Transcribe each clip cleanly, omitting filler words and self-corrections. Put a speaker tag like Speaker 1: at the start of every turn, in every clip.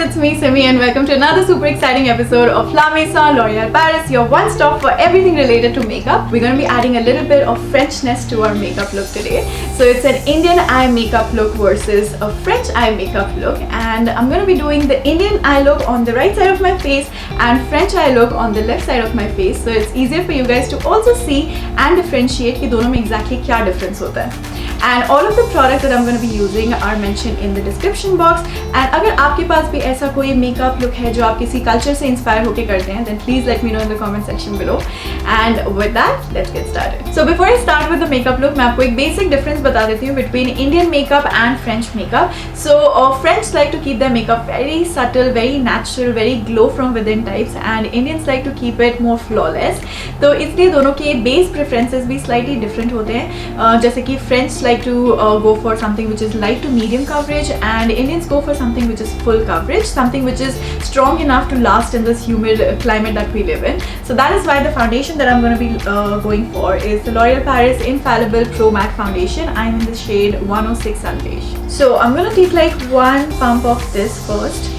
Speaker 1: it's me Simi and welcome to another super exciting episode of La Maison L'Oreal Paris, your one stop for everything related to makeup. We're going to be adding a little bit of Frenchness to our makeup look today. So it's an Indian eye makeup look versus a French eye makeup look, and I'm going to be doing the Indian eye look on the right side of my face and French eye look on the left side of my face, so it's easier for you guys to also see and differentiate कि दोनों में exactly क्या difference होता है. And all of the products that I'm going to be using are mentioned in the description box. And अगर आपके पास भी ऐसा कोई makeup look है जो आप किसी culture से inspire होके करते हैं, then please let me know in the comment section below. And with that, let's get started. So before I start with the makeup look, मैं आपको एक basic difference बता देती हूँ between Indian makeup and French makeup. So French like to keep their makeup very subtle, very natural, very glow from within types, and Indians like to keep it more flawless. तो इसलिए दोनों के base preferences भी slightly different होते हैं. जैसे कि French like to go for something which is light to medium coverage, and Indians go for something which is full coverage, something which is strong enough to last in this humid climate that we live in. So that is why the foundation that I'm going to be going for is the L'Oreal Paris Infallible Pro Matte Foundation. I'm in the shade 106 Sun Beige. So I'm going to take like one pump of this first,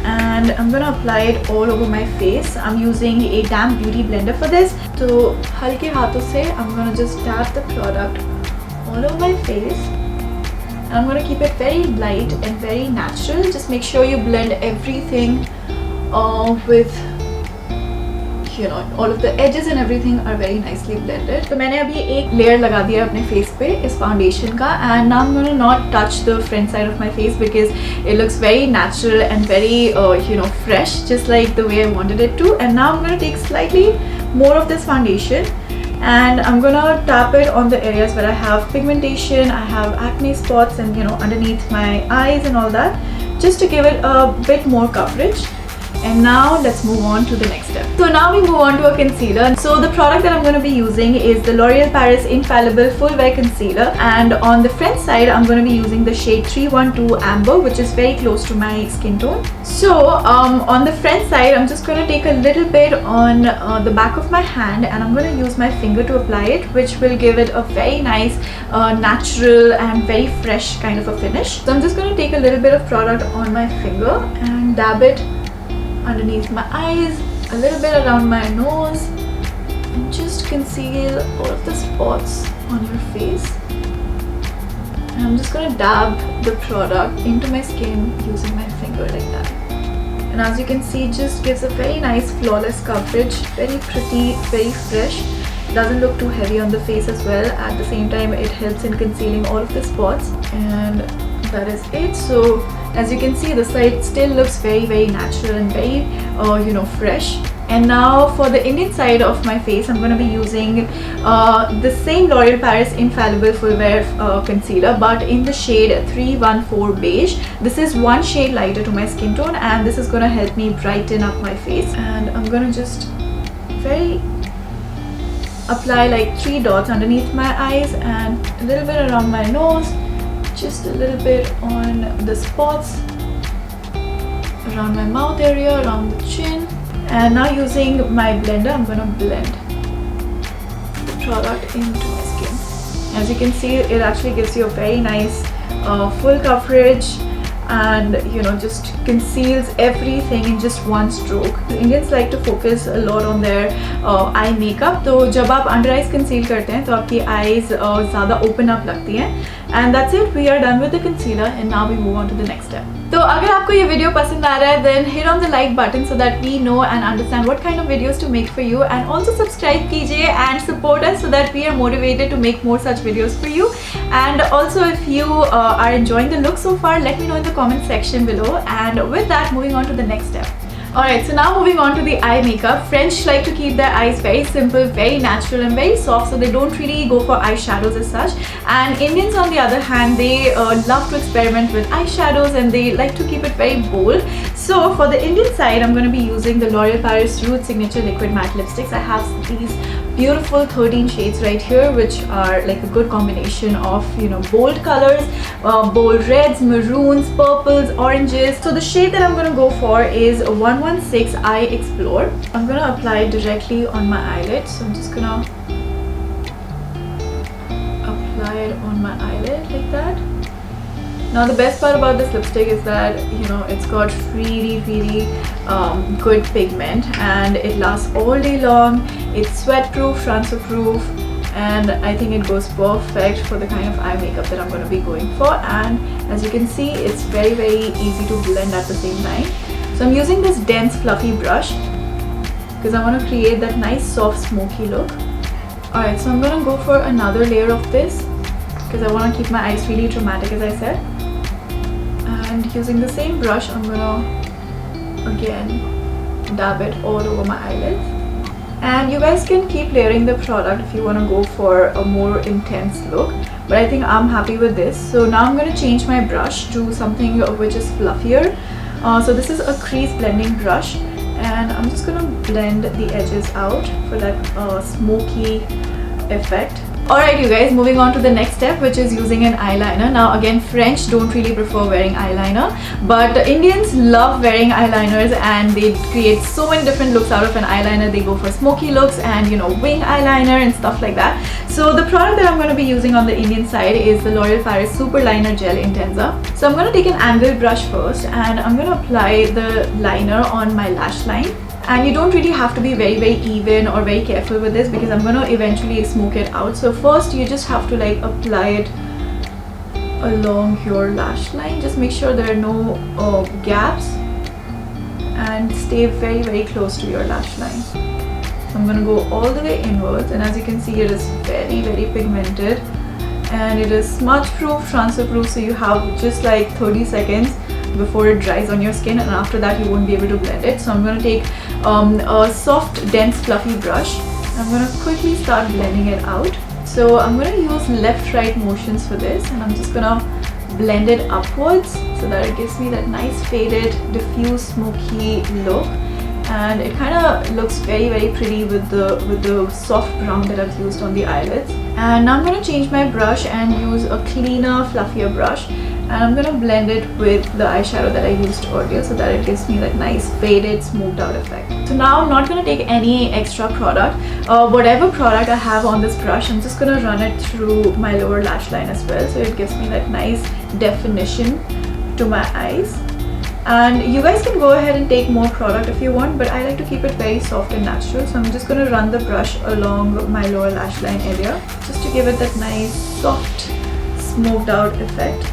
Speaker 1: and I'm gonna apply it all over my face. I'm using a damp beauty blender for this. So हल्के हाथों से I'm gonna just dab the product all over my face, and I'm gonna keep it very light and very natural. Just make sure you blend everything with, you know, all of the edges and everything are very nicely blended. तो मैंने अभी एक layer लगा दिया अपने face पे इस foundation का, and now I'm gonna not touch the front side of my face because it looks very natural and very you know, fresh, just like the way I wanted it to. And now I'm gonna take slightly more of this foundation, and I'm gonna tap it on the areas where I have pigmentation, I have acne spots, and you know, underneath my eyes and all that, just to give it a bit more coverage. And now let's move on to the next step. So now we move on to a concealer. So the product that I'm going to be using is the L'Oreal Paris Infallible Full Wear Concealer, and on the front side I'm going to be using the shade 312 Amber, which is very close to my skin tone. So on the front side I'm just going to take a little bit on the back of my hand, and I'm going to use my finger to apply it, which will give it a very nice natural and very fresh kind of a finish. So I'm just going to take a little bit of product on my finger and dab it underneath my eyes, a little bit around my nose, and just conceal all of the spots on your face. And I'm just gonna dab the product into my skin using my finger like that. And as you can see, it just gives a very nice flawless coverage, very pretty, very fresh. Doesn't look too heavy on the face as well. At the same time, it helps in concealing all of the spots, and that is it. So as you can see, the side still looks very natural and very you know, fresh. And now for the Indian side of my face, I'm going to be using the same L'Oreal Paris Infallible Full Wear Concealer, but in the shade 314 Beige. This is one shade lighter to my skin tone, and this is going to help me brighten up my face. And I'm going to just apply like 3 dots underneath my eyes and a little bit around my nose, just a little bit on the spots around my mouth area, around the chin. And now using my blender, I'm gonna blend the product into my skin. As you can see, it actually gives you a very nice full coverage, and you know, just conceals everything in just one stroke. The Indians like to focus a lot on their eye makeup. तो जब आप under eyes conceal करते हैं तो आपकी eyes ज़्यादा open up लगती हैं. And that's it. We are done with the concealer, and now we move on to the next step. तो अगर आपको ये वीडियो पसंद आ रहा है, then hit on the like button so that we know and understand what kind of videos to make for you, and also subscribe कीजिए and support us so that we are motivated to make more such videos for you. And also, if you are enjoying the look so far, let me know in the comment section below. And with that, moving on to the next step. Alright, so now moving on to the eye makeup. French like to keep their eyes very simple, very natural and very soft, so they don't really go for eyeshadows as such. And Indians on the other hand, they love to experiment with eyeshadows, and they like to keep it very bold. So for the Indian side, I'm going to be using the L'Oreal Paris Rouge Signature Liquid Matte Lipsticks. I have these beautiful 13 shades right here, which are like a good combination of, you know, bold colors, bold reds, maroons, purples, oranges. So the shade that I'm going to go for is 116 Eye Explore. I'm going to apply it directly on my eyelid. So I'm just going to apply it on my eyelid like that. Now the best part about this lipstick is that, you know, it's got really good pigment and it lasts all day long. It's sweat proof, transfer proof, and I think it goes perfect for the kind of eye makeup that I'm going to be going for. And as you can see, it's very easy to blend at the same time. So I'm using this dense fluffy brush because I want to create that nice soft smoky look. Alright, so I'm going to go for another layer of this because I want to keep my eyes really dramatic, as I said. And using the same brush, I'm going to again dab it all over my eyelids. And you guys can keep layering the product if you want to go for a more intense look, but I think I'm happy with this. So now I'm going to change my brush to something which is fluffier. So this is a crease blending brush, and I'm just going to blend the edges out for that smoky effect. Alright you guys, moving on to the next step, which is using an eyeliner. Now again, French don't really prefer wearing eyeliner, but Indians love wearing eyeliners and they create so many different looks out of an eyeliner. They go for smoky looks and, you know, wing eyeliner and stuff like that. So the product that I'm going to be using on the Indian side is the L'Oreal Paris Super Liner Gel Intensa. So I'm going to take an angled brush first and I'm going to apply the liner on my lash line. And you don't really have to be very even or very careful with this because I'm going to eventually smoke it out. So first you just have to like apply it along your lash line. Just make sure there are no gaps and stay very close to your lash line. So I'm going to go all the way inwards, and as you can see, it is very pigmented and it is smudge proof, transfer proof, so you have just like 30 seconds before it dries on your skin, and after that you won't be able to blend it. So I'm going to take a soft dense fluffy brush. I'm going to quickly start blending it out. So I'm going to use left right motions for this, and I'm just going to blend it upwards so that it gives me that nice faded diffuse smoky look, and it kind of looks very pretty with the soft brown that I've used on the eyelids. And now I'm going to change my brush and use a cleaner fluffier brush, and I'm going to blend it with the eyeshadow that I used earlier so that it gives me that nice faded smoothed out effect. So now I'm not going to take any extra product. Whatever product I have on this brush, I'm just going to run it through my lower lash line as well, so it gives me that nice definition to my eyes. And you guys can go ahead and take more product if you want, but I like to keep it very soft and natural. So I'm just going to run the brush along my lower lash line area just to give it that nice soft smoothed out effect.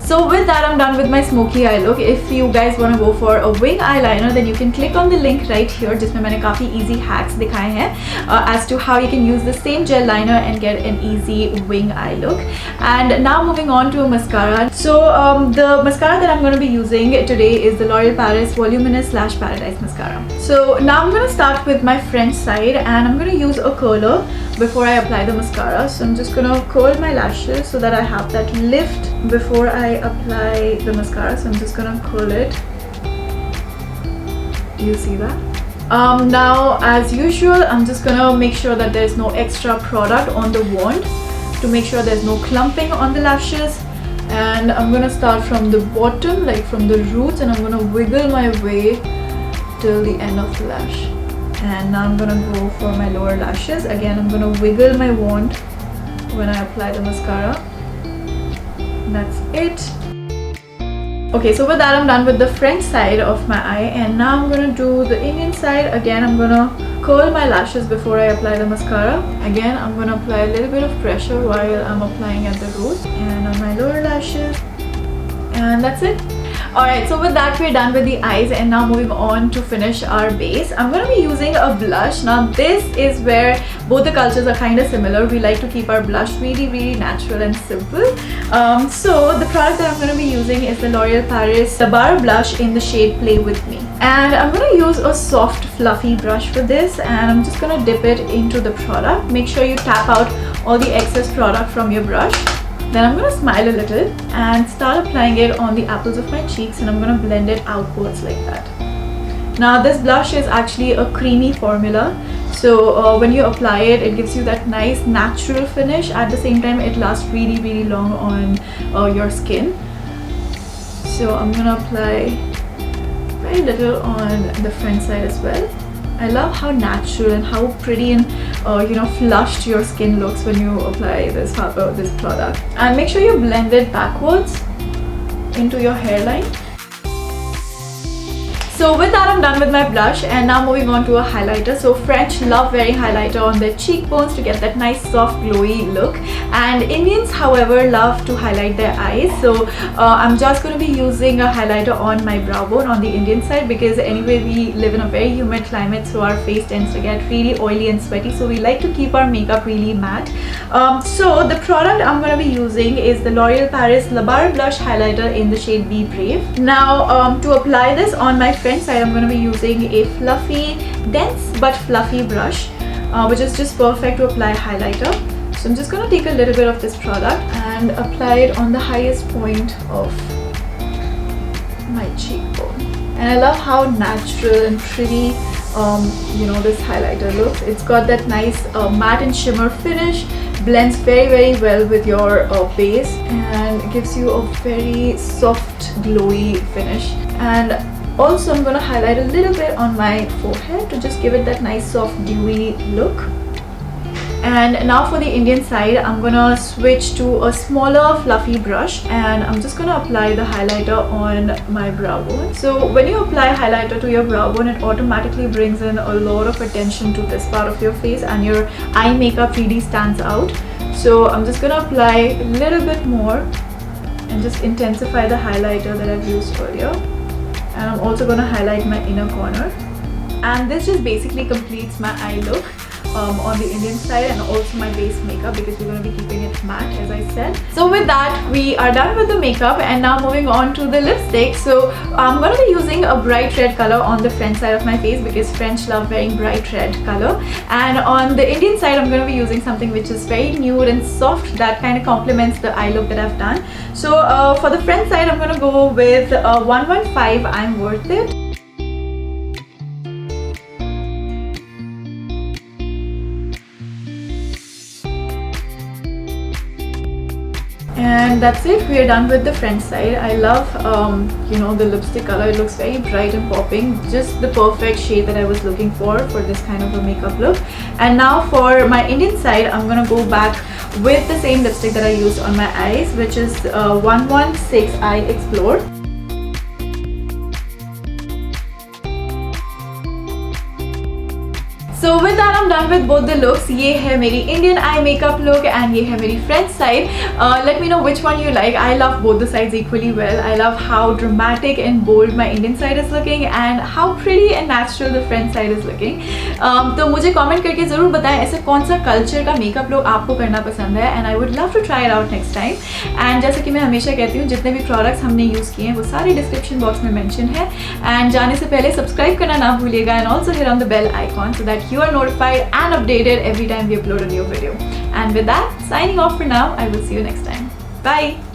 Speaker 1: So with that, I'm done with my smoky eye look. If you guys want to go for a wing eyeliner, then you can click on the link right here, जिसमें मैंने काफ़ी easy hacks दिखाए हैं as to how you can use the same gel liner and get an easy wing eye look. And now moving on to a mascara. So the mascara that I'm going to be using today is the L'Oreal Paris Voluminous Lash Paradise Mascara. So now I'm going to start with my French side, and I'm going to use a curler before I apply the mascara. So I'm just going to curl my lashes so that I have that lift before I apply the mascara. So I'm just gonna curl it. Do you see that? Now as usual, I'm just gonna make sure that there's no extra product on the wand to make sure there's no clumping on the lashes. And I'm gonna start from the bottom, like from the roots, and I'm gonna wiggle my way till the end of the lash. And now I'm gonna go for my lower lashes. Again, I'm gonna wiggle my wand when I apply the mascara. That's it. Okay, so with that, I'm done with the French side of my eye, and now I'm gonna do the Indian side. Again, I'm gonna curl my lashes before I apply the mascara. Again, I'm gonna apply a little bit of pressure while I'm applying at the root and on my lower lashes, and that's it. Alright, so with that, we're done with the eyes, and now moving on to finish our base. I'm going to be using a blush. Now this is where both the cultures are kind of similar. We like to keep our blush really natural and simple. So the product that I'm going to be using is the L'Oreal Paris Bar Blush in the shade Play With Me. And I'm going to use a soft fluffy brush for this, and I'm just going to dip it into the product. Make sure you tap out all the excess product from your brush. Then I'm going to smile a little and start applying it on the apples of my cheeks, and I'm going to blend it outwards like that. Now this blush is actually a creamy formula, so when you apply it, it gives you that nice natural finish. At the same time, it lasts really long on your skin. So I'm going to apply very little on the front side as well, I love how natural and how pretty and flushed your skin looks when you apply this product. And make sure you blend it backwards into your hairline. So with that, I'm done with my blush, and now moving on to a highlighter. So French love wearing highlighter on their cheekbones to get that nice soft glowy look, and Indians however love to highlight their eyes. So I'm just going to be using a highlighter on my brow bone on the Indian side, because anyway we live in a very humid climate, so our face tends to get really oily and sweaty, so we like to keep our makeup really matte. So the product I'm going to be using is the L'Oreal Paris La Barre Blush Highlighter in the shade Be Brave. Now to apply this on my French side, I'm going to be using a fluffy, dense but fluffy brush, which is just perfect to apply highlighter. So I'm just going to take a little bit of this product and apply it on the highest point of my cheekbone. And I love how natural and pretty this highlighter looks. It's got that nice matte and shimmer finish, blends very well with your base, and gives you a very soft glowy finish. And also I'm going to highlight a little bit on my forehead to just give it that nice soft dewy look. And now for the Indian side, I'm going to switch to a smaller fluffy brush, and I'm just going to apply the highlighter on my brow bone. So when you apply highlighter to your brow bone, it automatically brings in a lot of attention to this part of your face, and your eye makeup really stands out. So I'm just going to apply a little bit more and just intensify the highlighter that I've used earlier. And I'm also going to highlight my inner corner, and this just basically completes my eye look on the Indian side, and also my base makeup, because we're going to be keeping it matte as I said. So with that, we are done with the makeup, and now moving on to the lipstick. So I'm going to be using a bright red color on the French side of my face, because French love wearing bright red color, and on the Indian side I'm going to be using something which is very nude and soft, that kind of complements the eye look that I've done. So for the French side, I'm going to go with 115 I'm Worth It. And that's it, we are done with the French side. I love the lipstick color. It looks very bright and popping, just the perfect shade that I was looking for this kind of a makeup look. And now for my Indian side, I'm gonna go back with the same lipstick that I used on my eyes, which is 116 I Explore. So with that, I'm done with both the looks. ये है मेरी Indian eye makeup look and ये है मेरी French side. Let me know which one you like. I love both the sides equally well. I love how dramatic and bold my Indian side is looking and how pretty and natural the French side is looking. तो मुझे comment करके ज़रूर बताएं ऐसे कौन सा culture का makeup look आपको करना पसंद है, and I would love to try it out next time. And जैसे कि मैं हमेशा कहती हूँ, जितने भी products हमने use किए हैं वो सारे description box में mention है. And जाने से पहले subscribe करना ना भूलिएगा, and also hit on the bell icon so that you are notified and updated every time we upload a new video. And with that, signing off for now. I will see you next time. Bye.